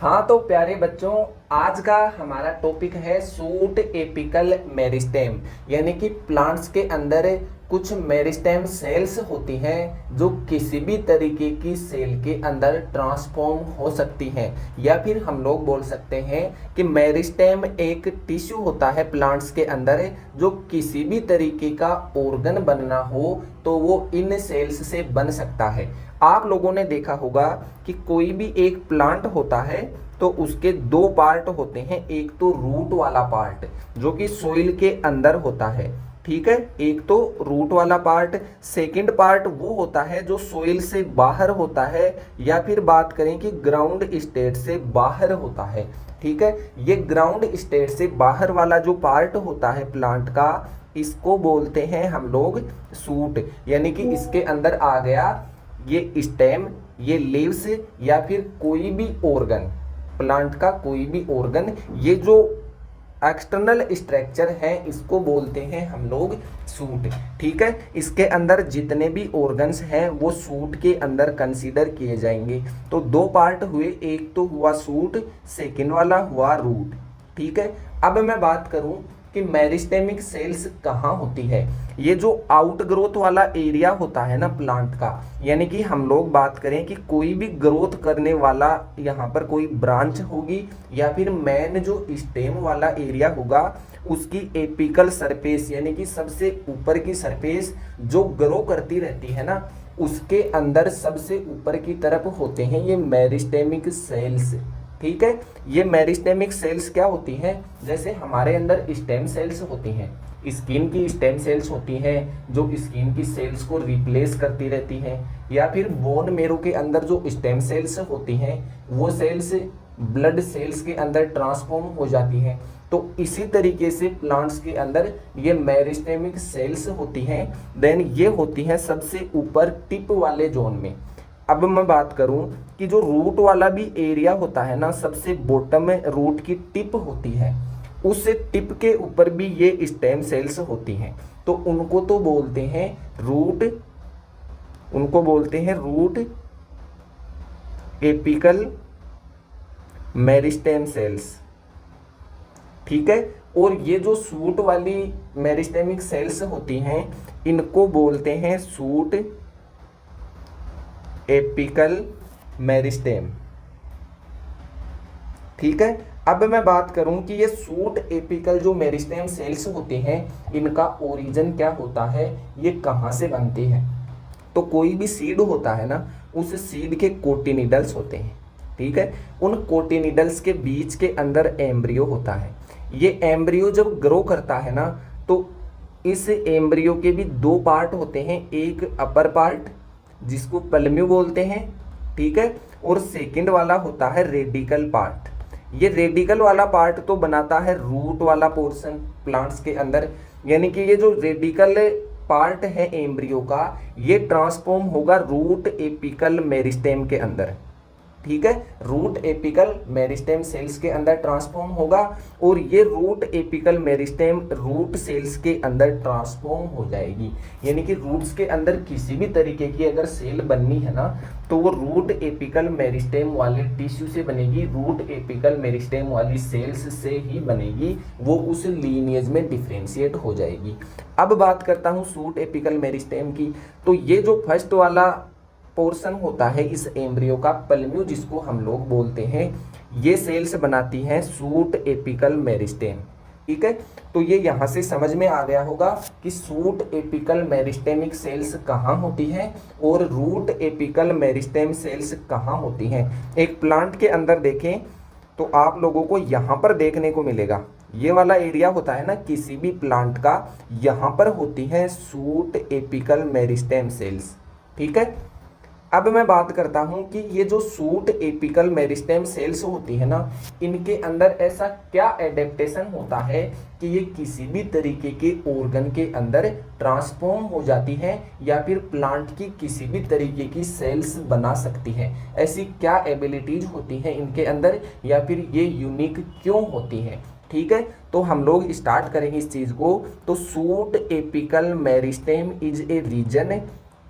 हाँ तो प्यारे बच्चों, आज का हमारा टॉपिक है सूट एपिकल मेरिस्टेम। यानी कि प्लांट्स के अंदर कुछ मेरिस्टेम सेल्स होती हैं जो किसी भी तरीके की सेल के अंदर ट्रांसफॉर्म हो सकती हैं, या फिर हम लोग बोल सकते हैं कि मेरिस्टेम एक टिश्यू होता है प्लांट्स के अंदर जो किसी भी तरीके का ऑर्गन बनना हो तो वो इन सेल्स से बन सकता है। आप लोगों ने देखा होगा कि कोई भी एक प्लांट होता है तो उसके दो पार्ट होते हैं। एक तो रूट वाला पार्ट जो कि सोइल के अंदर होता है, ठीक है, एक तो रूट वाला पार्ट। सेकंड पार्ट वो होता है जो सोइल से बाहर होता है, या फिर बात करें कि ग्राउंड स्टेट से बाहर होता है, ठीक है। ये ग्राउंड स्टेट से बाहर वाला जो पार्ट होता है प्लांट का, इसको बोलते हैं हम लोग सूट। यानी कि इसके अंदर आ गया ये स्टेम, ये लीव्स, या फिर कोई भी ऑर्गन, प्लांट का कोई भी ऑर्गन, ये जो एक्सटर्नल स्ट्रक्चर है इसको बोलते हैं हम लोग सूट, ठीक है। इसके अंदर जितने भी ऑर्गन्स हैं वो सूट के अंदर कंसीडर किए जाएंगे। तो दो पार्ट हुए, एक तो हुआ सूट, सेकंड वाला हुआ रूट, ठीक है। अब मैं बात करूं कि मेरिस्टेमिक सेल्स कहाँ होती है। ये जो आउट ग्रोथ वाला एरिया होता है ना प्लांट का, यानी कि हम लोग बात करें कि कोई भी ग्रोथ करने वाला यहाँ पर कोई ब्रांच होगी या फिर मेन जो स्टेम वाला एरिया होगा, उसकी एपिकल सरफेस यानी कि सबसे ऊपर की सरफेस जो ग्रो करती रहती है ना, उसके अंदर सबसे ऊपर की तरफ होते हैं ये मेरिस्टेमिक सेल्स, ठीक है। ये मेरिस्टेमिक सेल्स क्या होती हैं, जैसे हमारे अंदर स्टेम सेल्स होती हैं, स्किन की स्टेम सेल्स होती हैं जो स्किन की सेल्स को रिप्लेस करती रहती हैं, या फिर बोन मेरो के अंदर जो स्टेम सेल्स होती हैं वो सेल्स ब्लड सेल्स के अंदर ट्रांसफॉर्म हो जाती हैं। तो इसी तरीके से प्लांट्स के अंदर ये मेरिस्टेमिक सेल्स होती हैं। देन ये होती हैं सबसे ऊपर टिप वाले जोन में। अब मैं बात करूं कि जो रूट वाला भी एरिया होता है ना, सबसे बॉटम में रूट की टिप होती है, उस टिप के ऊपर भी ये स्टेम सेल्स होती हैं। तो उनको तो बोलते हैं रूट, उनको बोलते हैं रूट एपिकल मेरिस्टेम सेल्स, ठीक है। और ये जो सूट वाली मेरिस्टेमिक सेल्स होती हैं इनको बोलते हैं सूट एपिकल मेरिस्टेम, ठीक है। अब मैं बात करूं कि ये सूट एपिकल जो मेरिस्टेम सेल्स होती हैं इनका ओरिजिन क्या होता है, ये कहाँ से बनती है। तो कोई भी सीड होता है ना, उस सीड के कोटिनिडल्स होते हैं, ठीक है। उन कोटिनिडल्स के बीच के अंदर एम्ब्रियो होता है। ये एम्ब्रियो जब ग्रो करता है ना, तो इस एम्ब्रियो के भी दो पार्ट होते हैं, एक अपर पार्ट जिसको पल्म्यू बोलते हैं, ठीक है, और सेकंड वाला होता है रेडिकल पार्ट। ये रेडिकल वाला पार्ट तो बनाता है रूट वाला पोर्शन प्लांट्स के अंदर, यानी कि ये जो रेडिकल पार्ट है एम्ब्रियो का, ये ट्रांसफॉर्म होगा रूट एपिकल मेरिस्टेम के अंदर, ठीक है। रूट एपिकल मेरिस्टेम सेल्स के अंदर ट्रांसफॉर्म होगा, और ये root apical meristem root cells के अंदर ट्रांसफॉर्म हो जाएगी। यानी कि रूट्स के अंदर किसी भी तरीके की अगर सेल बननी है ना, तो वो रूट एपिकल मेरिस्टेम वाले टिश्यू से बनेगी, रूट एपिकल मेरिस्टेम वाली सेल्स से ही बनेगी, वो उस लीनिएज में डिफ्रेंशिएट हो जाएगी। अब बात करता हूँ सूट एपिकल मेरिस्टेम की। तो ये जो फर्स्ट वाला पोर्शन होता है इस एम्ब्रियो का, पल्म्यू जिसको हम लोग बोलते हैं, ये सेल्स बनाती हैं सूट एपिकल मेरिस्टेम, ठीक है। तो ये यहाँ से समझ में आ गया होगा कि सूट एपिकल मेरिस्टेमिक सेल्स कहाँ होती हैं और रूट एपिकल मेरिस्टेम सेल्स कहाँ होती हैं। एक प्लांट के अंदर देखें तो आप लोगों को यहाँ पर देखने को मिलेगा, ये वाला एरिया होता है ना किसी भी प्लांट का, यहाँ पर होती हैं सूट एपिकल मेरिस्टेम सेल्स, ठीक है। अब मैं बात करता हूं कि ये जो सूट एपिकल मेरिस्टेम सेल्स होती है ना, इनके अंदर ऐसा क्या एडेप्टेशन होता है कि ये किसी भी तरीके के ऑर्गन के अंदर ट्रांसफॉर्म हो जाती हैं, या फिर प्लांट की किसी भी तरीके की सेल्स बना सकती हैं। ऐसी क्या एबिलिटीज होती हैं इनके अंदर, या फिर ये यूनिक क्यों होती हैं, ठीक है। तो हम लोग स्टार्ट करेंगे इस चीज को। तो shoot apical meristem is a region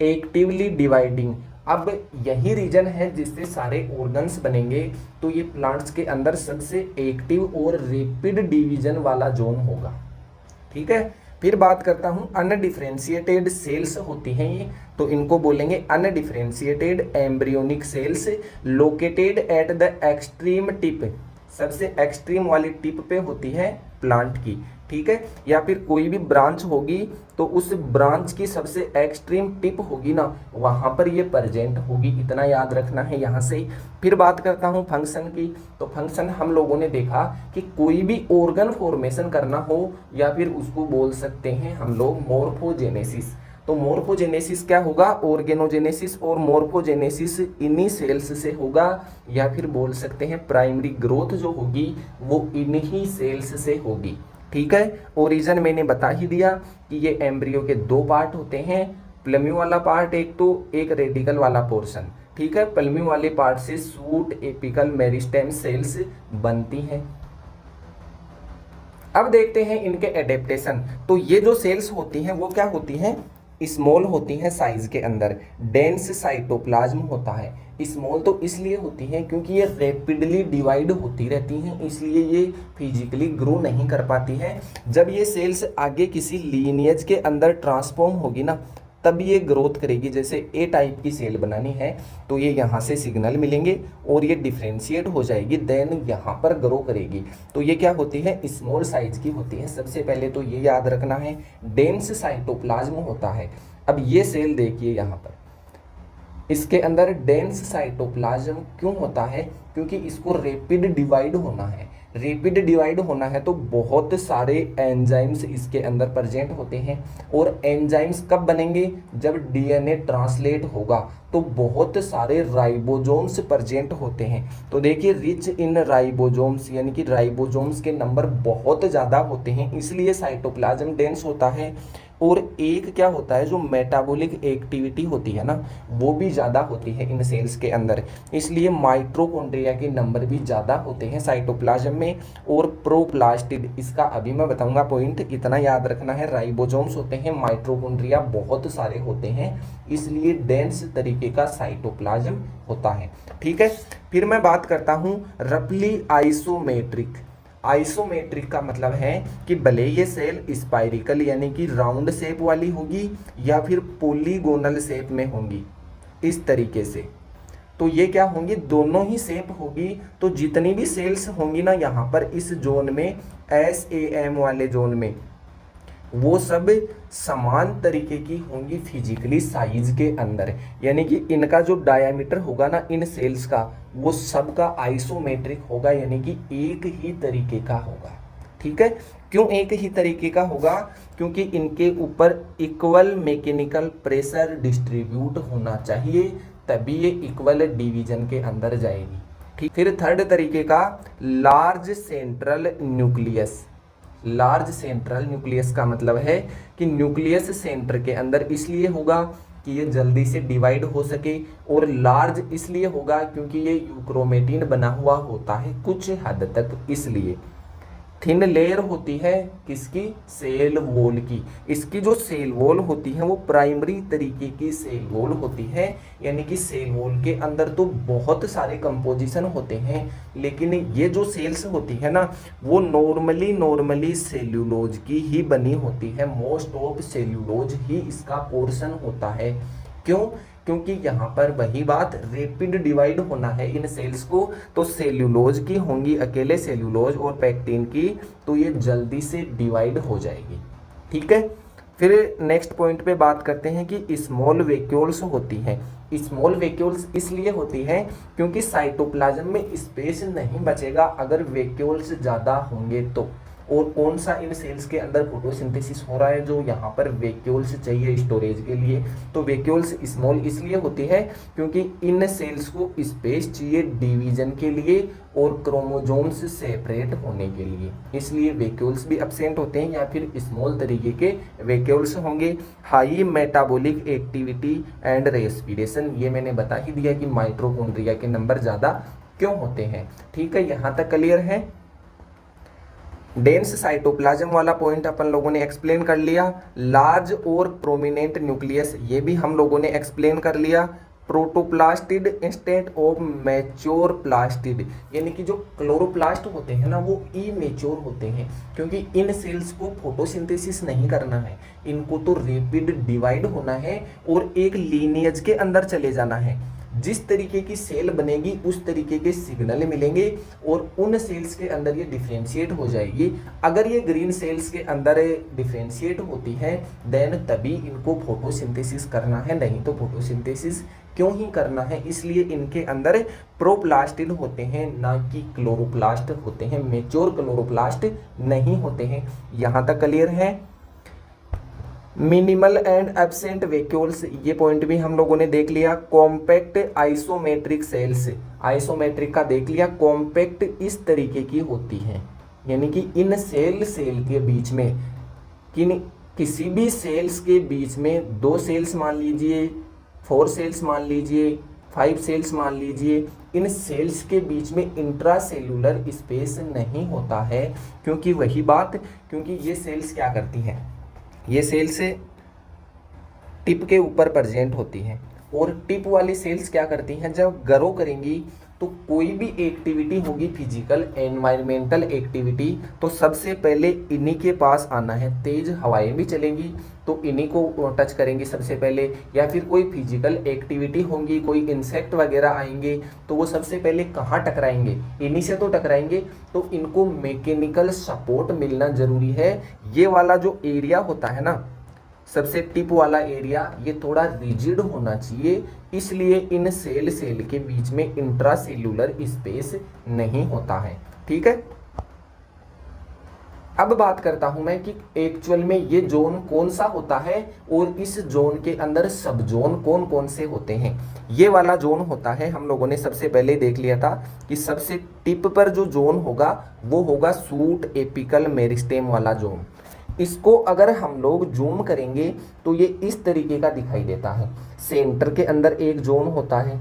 actively dividing अब यही रीजन है जिससे सारे ऑर्गन्स बनेंगे। तो ये प्लांट्स के अंदर सबसे एक्टिव और रैपिड डिवीजन वाला जोन होगा। ठीक है, फिर बात करता हूं अनडिफरेंशिएटेड सेल्स होती हैं ये, तो इनको बोलेंगे undifferentiated embryonic cells located at the extreme tip, सबसे एक्सट्रीम वाली टिप पे होती है प्लांट की। ठीक है, या फिर कोई भी ब्रांच होगी तो उस ब्रांच की सबसे एक्सट्रीम टिप होगी ना, वहां पर ये प्रेजेंट होगी, इतना याद रखना है यहाँ से। फिर बात करता हूँ फंक्शन की, तो फंक्शन हम लोगों ने देखा कि कोई भी ऑर्गन फॉर्मेशन करना हो या फिर उसको बोल सकते हैं हम लोग मोर्फोजेनेसिस। तो मोर्फोजेनेसिस क्या होगा, ऑर्गेनोजेनेसिस और मोर्फोजेनेसिस इन्हीं सेल्स से होगा, या फिर बोल सकते हैं प्राइमरी ग्रोथ जो होगी वो इन्हीं सेल्स से होगी। ठीक है, ओरिजिन मैंने बता ही दिया कि ये एम्ब्रियो के दो पार्ट होते हैं, प्लमी वाला पार्ट एक, तो एक रेडिकल वाला पोर्शन। ठीक है, प्लमी वाले पार्ट से सूट एपिकल मेरिस्टेम सेल्स बनती हैं। अब देखते हैं इनके एडेप्टेशन। तो ये जो सेल्स होती हैं वो क्या होती हैं, स्मॉल होती हैं साइज के अंदर, डेंस साइटोप्लाज्म होता है। स्मॉल तो इसलिए होती हैं क्योंकि ये रैपिडली डिवाइड होती रहती हैं, इसलिए ये फिजिकली ग्रो नहीं कर पाती है। जब ये सेल्स आगे किसी लीनिएज के अंदर ट्रांसफॉर्म होगी ना, तब ये ग्रोथ करेगी। जैसे ए टाइप की सेल बनानी है तो ये यहाँ से सिग्नल मिलेंगे और ये डिफ्रेंशिएट हो जाएगी, देन यहाँ पर ग्रो करेगी। तो ये क्या होती है, स्मॉल साइज की होती है। सबसे पहले तो ये याद रखना है, डेंस साइटोप्लाज्म होता है। अब ये सेल देखिए यहाँ पर, इसके अंदर डेंस साइटोप्लाज्म क्यों होता है, क्योंकि इसको रैपिड डिवाइड होना है। रैपिड डिवाइड होना है तो बहुत सारे एंजाइम्स इसके अंदर प्रेजेंट होते हैं, और एंजाइम्स कब बनेंगे, जब डीएनए ट्रांसलेट होगा तो बहुत सारे राइबोसोम्स प्रेजेंट होते हैं। तो देखिए रिच इन राइबोसोम्स, यानी कि राइबोसोम्स के नंबर बहुत ज़्यादा होते हैं, इसलिए साइटोप्लाज्म डेंस होता है। और एक क्या होता है, जो मेटाबॉलिक एक्टिविटी होती है ना, वो भी ज़्यादा होती है इन सेल्स के अंदर, इसलिए माइटोकॉन्ड्रिया के नंबर भी ज़्यादा होते हैं साइटोप्लाज्म में। और प्रोप्लास्टिड, इसका अभी मैं बताऊंगा पॉइंट, इतना याद रखना है, राइबोसोम्स होते हैं, माइटोकॉन्ड्रिया बहुत सारे होते हैं, इसलिए डेंस तरीके का साइटोप्लाज्म होता है। ठीक है, फिर मैं बात करता हूँ रफली आइसोमेट्रिक। आइसोमेट्रिक का मतलब है कि भले ये सेल स्पाइरिकल यानी कि राउंड शेप वाली होगी या फिर पॉलीगोनल शेप में होंगी, इस तरीके से, तो ये क्या होंगी, दोनों ही शेप होगी। तो जितनी भी सेल्स होंगी ना यहाँ पर इस जोन में, SAM वाले जोन में, वो सब समान तरीके की होंगी फिजिकली साइज के अंदर, यानी कि इनका जो डायामीटर होगा ना इन सेल्स का, वो सबका आइसोमेट्रिक होगा, यानी कि एक ही तरीके का होगा। ठीक है, क्यों एक ही तरीके का होगा, क्योंकि इनके ऊपर इक्वल मैकेनिकल प्रेशर डिस्ट्रीब्यूट होना चाहिए, तभी ये इक्वल डिवीजन के अंदर जाएगी। ठीक, फिर थर्ड तरीके का large central nucleus. Large central nucleus का मतलब है कि न्यूक्लियस सेंटर के अंदर इसलिए होगा कि ये जल्दी से डिवाइड हो सके, और लार्ज इसलिए होगा क्योंकि ये यूक्रोमेटिन बना हुआ होता है कुछ हद तक, इसलिए थिन लेयर होती है किसकी, सेल वॉल की। इसकी जो सेल वॉल होती है वो प्राइमरी तरीके की सेल वॉल होती है, यानी कि सेल वॉल के अंदर तो बहुत सारे कंपोजिशन होते हैं, लेकिन ये जो सेल्स होती है ना वो नॉर्मली सेल्यूलोज की ही बनी होती है। मोस्ट ऑफ सेल्यूलोज ही इसका पोर्शन होता है। क्यों, क्योंकि यहाँ पर वही बात, रैपिड डिवाइड होना है इन सेल्स को, तो सेल्यूलोज की होंगी अकेले सेल्यूलोज और पैक्टिन की, तो ये जल्दी से डिवाइड हो जाएगी। ठीक है, फिर नेक्स्ट पॉइंट पे बात करते हैं कि स्मॉल वैक्यूल्स होती हैं। स्मॉल वैक्यूल्स इसलिए होती हैं क्योंकि साइटोप्लाज्म में स्पेस नहीं बचेगा अगर वैक्यूल्स ज़्यादा होंगे तो। और कौन सा इन सेल्स के अंदर फोटोसिंथेसिस हो रहा है, जो यहाँ पर वैक्यूल्स चाहिए स्टोरेज के लिए, तो वैक्यूल्स स्मॉल इसलिए होती है क्योंकि इन सेल्स को स्पेस चाहिए डिवीजन के लिए और क्रोमोसोम्स सेपरेट होने के लिए, इसलिए वैक्यूल्स भी एब्सेंट होते हैं या फिर स्मॉल तरीके के वैक्यूल्स होंगे। High metabolic activity and respiration, ये मैंने बता ही दिया कि माइटोकॉन्ड्रिया के नंबर ज़्यादा क्यों होते हैं। ठीक है, यहाँ तक क्लियर है। डेंस साइटोप्लाज्म वाला पॉइंट अपन लोगों ने एक्सप्लेन कर लिया। लार्ज और प्रोमिनेंट न्यूक्लियस, ये भी हम लोगों ने एक्सप्लेन कर लिया। प्रोटोप्लास्टिड इंस्टेंट ऑफ मैच्योर प्लास्टिड, यानी कि जो क्लोरोप्लास्ट होते हैं ना वो इमेच्योर होते हैं, क्योंकि इन सेल्स को फोटोसिंथेसिस नहीं करना है, इनको तो रैपिड डिवाइड होना है और एक लीनिएज के अंदर चले जाना है। जिस तरीके की सेल बनेगी उस तरीके के सिग्नल मिलेंगे और उन सेल्स के अंदर ये डिफ्रेंशिएट हो जाएगी। अगर ये ग्रीन सेल्स के अंदर डिफ्रेंशिएट होती है देन तभी इनको फोटोसिंथेसिस करना है, नहीं तो फोटोसिंथेसिस क्यों ही करना है। इसलिए इनके अंदर प्रोप्लास्टिड होते हैं, ना कि क्लोरोप्लास्ट होते हैं, मेच्योर क्लोरोप्लास्ट नहीं होते हैं। यहाँ तक क्लियर है। मिनिमल एंड एब्सेंट वैक्यूल्स, ये पॉइंट भी हम लोगों ने देख लिया। कॉम्पैक्ट आइसोमेट्रिक सेल्स, आइसोमेट्रिक का देख लिया। कॉम्पैक्ट इस तरीके की होती हैं, यानी कि इन सेल के बीच में किसी भी सेल्स के बीच में 2 सेल्स मान लीजिए, 4 सेल्स मान लीजिए, 5 सेल्स मान लीजिए, इन सेल्स के बीच में इंट्रासेलुलर स्पेस नहीं होता है। क्योंकि वही बात, क्योंकि ये सेल्स क्या करती हैं, ये सेल्स टिप के ऊपर प्रेजेंट होती हैं और टिप वाली सेल्स क्या करती हैं, जब ग्रो करेंगी तो कोई भी एक्टिविटी होगी, फिजिकल एनवायरमेंटल एक्टिविटी, तो सबसे पहले इन्हीं के पास आना है। तेज हवाएं भी चलेंगी तो इन्हीं को टच करेंगी सबसे पहले, या फिर कोई फिजिकल एक्टिविटी होंगी, कोई इंसेक्ट वगैरह आएंगे तो वो सबसे पहले कहाँ टकराएंगे, इन्हीं से तो टकराएंगे। तो इनको मैकेनिकल सपोर्ट मिलना जरूरी है। ये वाला जो एरिया होता है ना, सबसे टिप वाला एरिया, ये थोड़ा रिजिड होना चाहिए, इसलिए इन सेल के बीच में इंट्रासेल्यूलर स्पेस नहीं होता है। ठीक है, अब बात करता हूं मैं कि एक्चुअल में ये जोन कौन सा होता है और इस जोन के अंदर सब जोन कौन कौन से होते हैं। ये वाला जोन होता है, हम लोगों ने सबसे पहले देख लिया था कि सबसे टिप पर जो जोन होगा वो होगा सूट एपिकल मेरिस्टेम वाला जोन। इसको अगर हम लोग जूम करेंगे तो ये इस तरीके का दिखाई देता है। सेंटर के अंदर एक जोन होता है,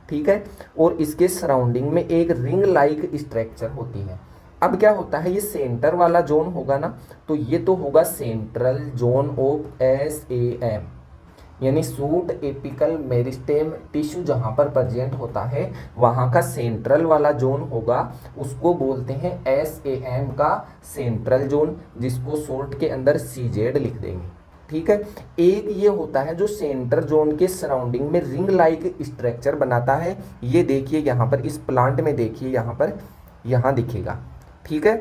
ठीक है, और इसके सराउंडिंग में एक रिंग लाइक स्ट्रक्चर होती है। अब क्या होता है, ये सेंटर वाला जोन होगा ना, तो ये तो होगा सेंट्रल जोन ऑफ SAM, यानी सूट एपिकल मेरिस्टेम टिश्यू जहां पर प्रेजेंट होता है वहां का सेंट्रल वाला जोन होगा, उसको बोलते हैं SAM का सेंट्रल जोन, जिसको शॉर्ट के अंदर CZ लिख देंगे। ठीक है, एक ये होता है जो सेंटर जोन के सराउंडिंग में रिंग लाइक स्ट्रक्चर बनाता है। ये देखिए यहाँ पर इस प्लांट में देखिए, यहाँ पर यहाँ दिखेगा। ठीक है,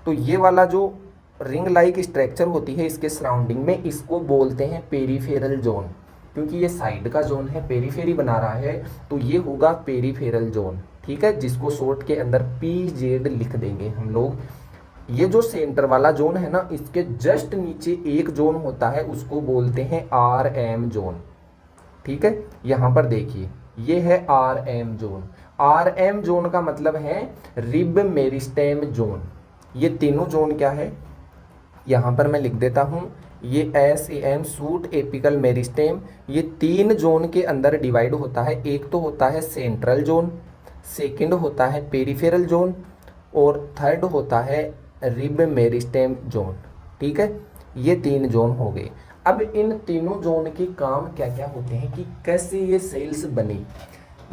तो ये वाला जो रिंग लाइक स्ट्रक्चर होती है इसके सराउंडिंग में, इसको बोलते हैं पेरीफेरल जोन। क्योंकि ये साइड का जोन है, पेरीफेरी बना रहा है, तो ये होगा पेरीफेरल जोन। ठीक है, जिसको शॉर्ट के अंदर PZ लिख देंगे हम लोग। ये जो सेंटर वाला जोन है ना, इसके जस्ट नीचे एक जोन होता है, उसको बोलते हैं RM जोन। ठीक है, यहाँ पर देखिए ये है RM जोन। RM जोन का मतलब है रिब मेरिस्टेम जोन। ये तीनों जोन क्या है, यहाँ पर मैं लिख देता हूँ, ये SAM सूट एपिकल मेरिस्टेम, ये 3 जोन के अंदर डिवाइड होता है। एक तो होता है सेंट्रल जोन, सेकंड होता है पेरिफेरल जोन और थर्ड होता है रिब मेरिस्टेम जोन। ठीक है, ये 3 जोन हो गए। अब इन तीनों जोन के काम क्या क्या होते हैं कि कैसे ये सेल्स बनी।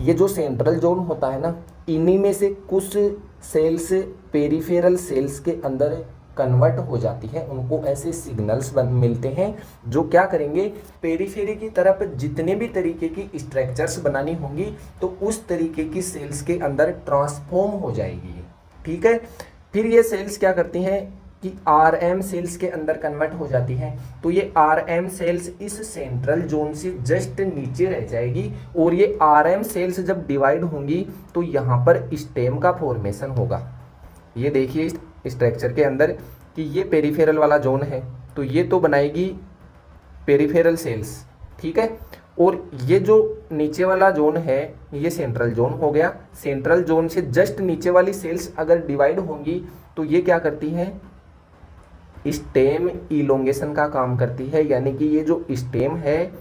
ये जो सेंट्रल जोन होता है ना, इन्हीं में से कुछ सेल्स पेरिफेरल सेल्स के अंदर कन्वर्ट हो जाती है, उनको ऐसे सिग्नल्स मिलते हैं जो क्या करेंगे, पेरिफेरी की तरफ जितने भी तरीके की स्ट्रक्चर्स बनानी होंगी तो उस तरीके की सेल्स के अंदर ट्रांसफॉर्म हो जाएगी। ठीक है, फिर ये सेल्स क्या करती हैं कि RM सेल्स के अंदर कन्वर्ट हो जाती हैं। तो ये RM सेल्स इस सेंट्रल जोन से जस्ट नीचे रह जाएगी और ये RM सेल्स जब डिवाइड होंगी तो यहाँ पर स्टेम का फॉर्मेशन होगा। ये देखिए स्ट्रक्चर के अंदर कि ये पेरिफेरल वाला जोन है, तो ये तो बनाएगी पेरिफेरल सेल्स। ठीक है, और ये जो नीचे वाला जोन है ये सेंट्रल जोन हो गया। सेंट्रल जोन से जस्ट नीचे वाली सेल्स अगर डिवाइड होंगी तो ये क्या करती हैं, स्टेम इलोंगेशन का काम करती है, यानी कि ये जो स्टेम है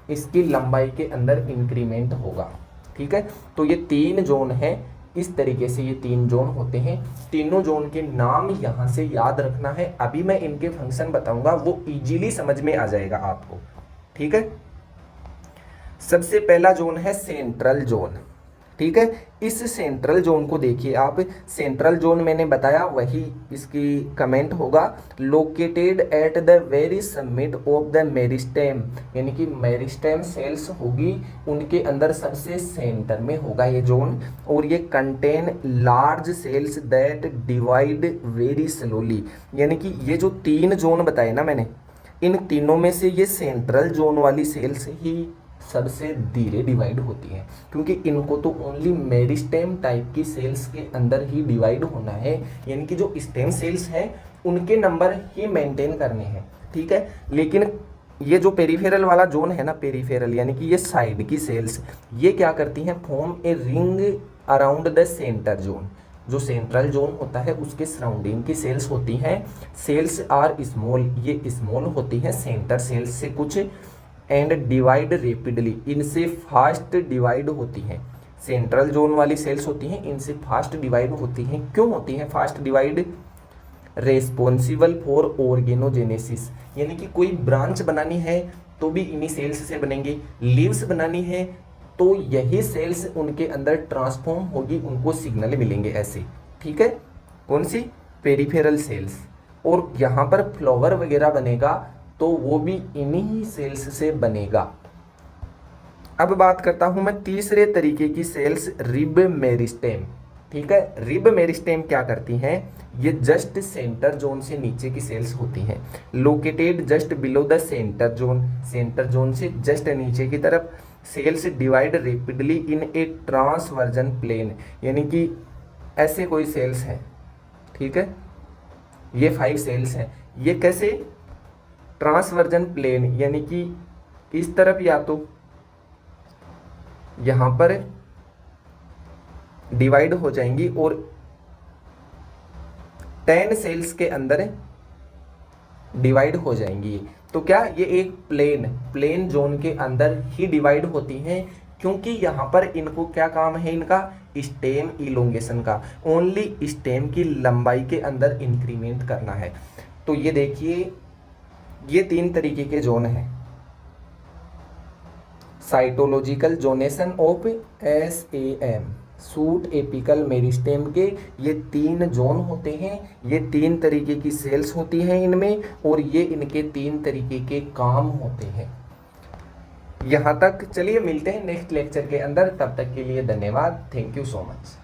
इसकी लंबाई के अंदर इंक्रीमेंट होगा। ठीक है, तो ये 3 जोन है, इस तरीके से ये 3 जोन होते हैं। तीनों जोन के नाम यहाँ से याद रखना है। अभी मैं इनके फंक्शन बताऊंगा, वो इजीली समझ में आ जाएगा आपको। ठीक है, सबसे पहला जोन है सेंट्रल जोन, ठीक है। इस सेंट्रल जोन को देखिए आप, सेंट्रल जोन मैंने बताया वही इसकी कमेंट होगा, located at the very summit of the meristem, यानी कि मेरिस्टेम सेल्स होगी उनके अंदर सबसे सेंटर में होगा ये जोन, और ये contain large cells that divide very slowly, यानी कि ये जो तीन जोन बताए ना मैंने, इन तीनों में से ये सेंट्रल जोन वाली सेल्स ही सबसे धीरे डिवाइड होती है, क्योंकि इनको तो ओनली मेरिस्टेम टाइप की सेल्स के अंदर ही डिवाइड होना है, यानी कि जो स्टेम सेल्स हैं उनके नंबर ही मेंटेन करने हैं, ठीक है। लेकिन ये जो पेरिफेरल वाला जोन है ना, पेरिफेरल यानी कि ये साइड की सेल्स, ये क्या करती हैं, form a ring around the centre zone, जो सेंट्रल जोन होता है उसके सराउंडिंग की सेल्स होती हैं, सेल्स आर स्मॉल, ये स्मॉल होती हैं सेंटर सेल्स से कुछ, एंड डिवाइड रेपिडली, इनसे फास्ट डिवाइड होती हैं, सेंट्रल जोन वाली सेल्स होती हैं इनसे फास्ट डिवाइड होती हैं। क्यों होती हैं fast divide, responsible for organogenesis, यानी कि कोई ब्रांच बनानी है तो भी इन्हीं सेल्स से बनेंगे, लीव्स बनानी है तो यही सेल्स उनके अंदर ट्रांसफॉर्म होगी, उनको सिग्नल मिलेंगे ऐसे, ठीक है। कौन सी, पेरिफेरल सेल्स। और यहाँ पर फ्लावर वगैरह बनेगा तो वो भी इन्हीं सेल्स से बनेगा। अब बात करता हूं मैं तीसरे तरीके की सेल्स, रिब मेरिस्टेम, ठीक है। रिब मेरिस्टेम क्या करती हैं, ये जस्ट सेंटर जोन से नीचे की सेल्स होती हैं, located just below the centre zone, centre zone से जस्ट नीचे की तरफ, सेल्स डिवाइड रेपिडली इन ए ट्रांसवर्जन प्लेन, यानी कि ऐसे कोई सेल्स हैं, ठीक है, ये 5 सेल्स हैं, ये कैसे, ट्रांसवर्जन प्लेन, यानी कि इस तरफ या तो यहां पर डिवाइड हो जाएंगी और 10 सेल्स के अंदर डिवाइड हो जाएंगी। तो क्या ये एक प्लेन जोन के अंदर ही डिवाइड होती हैं, क्योंकि यहां पर इनको क्या काम है, इनका स्टेम इलोंगेशन का, ओनली स्टेम की लंबाई के अंदर इंक्रीमेंट करना है। तो ये देखिए ये 3 तरीके के जोन हैं, cytological zonation of SAM, suit apical meristem के ये 3 जोन होते हैं, ये 3 तरीके की सेल्स होती हैं इनमें, और ये इनके 3 तरीके के काम होते हैं। यहाँ तक चलिए मिलते हैं नेक्स्ट लेक्चर के अंदर, तब तक के लिए धन्यवाद, थैंक यू सो मच।